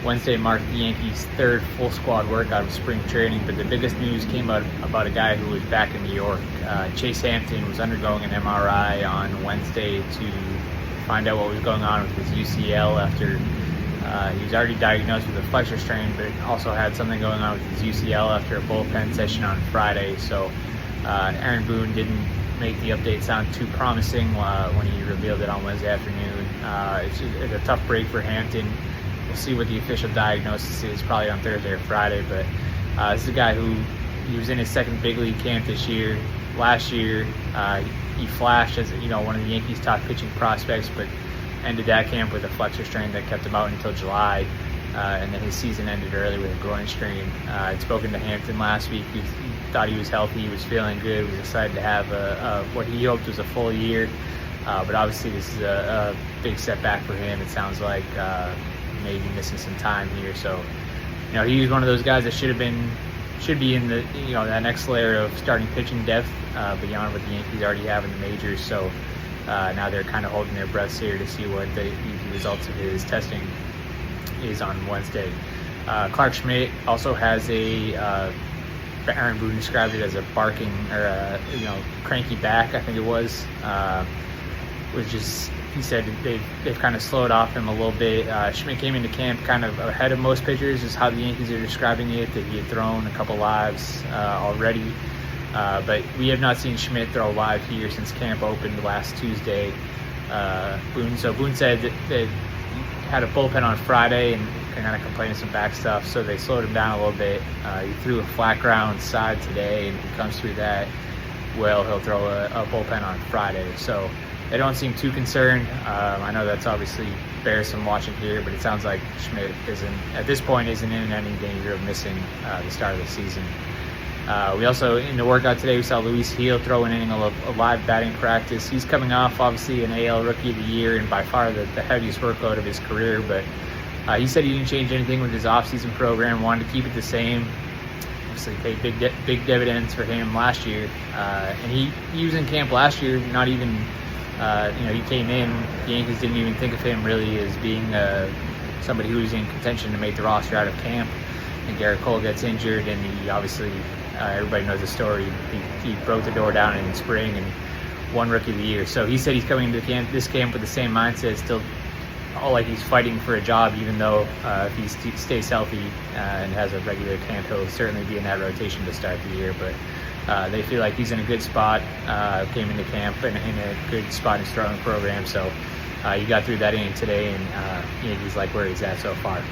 Wednesday marked the Yankees' third full squad workout of spring training, but the biggest news came out about a guy who was back in New York. Chase Hampton was undergoing an MRI on Wednesday to find out what was going on with his UCL after he was already diagnosed with a flexor strain, but also had something going on with his UCL after a bullpen session on Friday. So Aaron Boone didn't make the update sound too promising when he revealed it on Wednesday afternoon. It's a tough break for Hampton. We'll see what the official diagnosis is probably on Thursday or Friday, but this is a guy who he was in his second big league camp this year. Last year, he flashed as one of the Yankees' top pitching prospects, but ended that camp with a flexor strain that kept him out until July, and then his season ended early with a groin strain. I'd spoken to Hampton last week. He thought he was healthy, he was feeling good, was excited to have what he hoped was a full year, but obviously this is a big setback for him. It sounds like maybe missing some time here. So he was one of those guys that should be in the that next layer of starting pitching depth beyond what the Yankees already have in the majors. So now they're kind of holding their breaths here to see what the results of his testing is on Wednesday. Clarke Schmidt also has Aaron Boone described it as a barking or cranky back, I think it was. He said they've kind of slowed off him a little bit. Schmidt came into camp kind of ahead of most pitchers, is how the Yankees are describing it, that he had thrown a couple lives already. But we have not seen Schmidt throw live here since camp opened last Tuesday. Boone said that they had a bullpen on Friday and kind of complained of some back stuff, so they slowed him down a little bit. He threw a flat ground side today, and if he comes through that, he'll throw a bullpen on Friday. So they don't seem too concerned. I know that's obviously bears some watching here, but it sounds like Schmidt at this point isn't in any danger of missing the start of the season. We also, in the workout today, we saw Luis Gil throw an inning of live batting practice. He's coming off, obviously, an AL Rookie of the Year and by far the heaviest workload of his career, but he said he didn't change anything with his offseason program, wanted to keep it the same. Obviously paid big dividends for him last year, and he was in camp last year, not even he came in, the Yankees didn't even think of him really as being somebody who was in contention to make the roster out of camp. And Garrett Cole gets injured, and he obviously, everybody knows the story. He broke the door down in the spring and won Rookie of the Year. So he said he's coming into this camp with the same mindset, still all like he's fighting for a job, even though if he stays healthy and has a regular camp, he'll certainly be in that rotation to start the year. But they feel like he's in a good spot, came into camp in a good spot in his throwing program. So he got through that inning today, and Yankees like where he's at so far.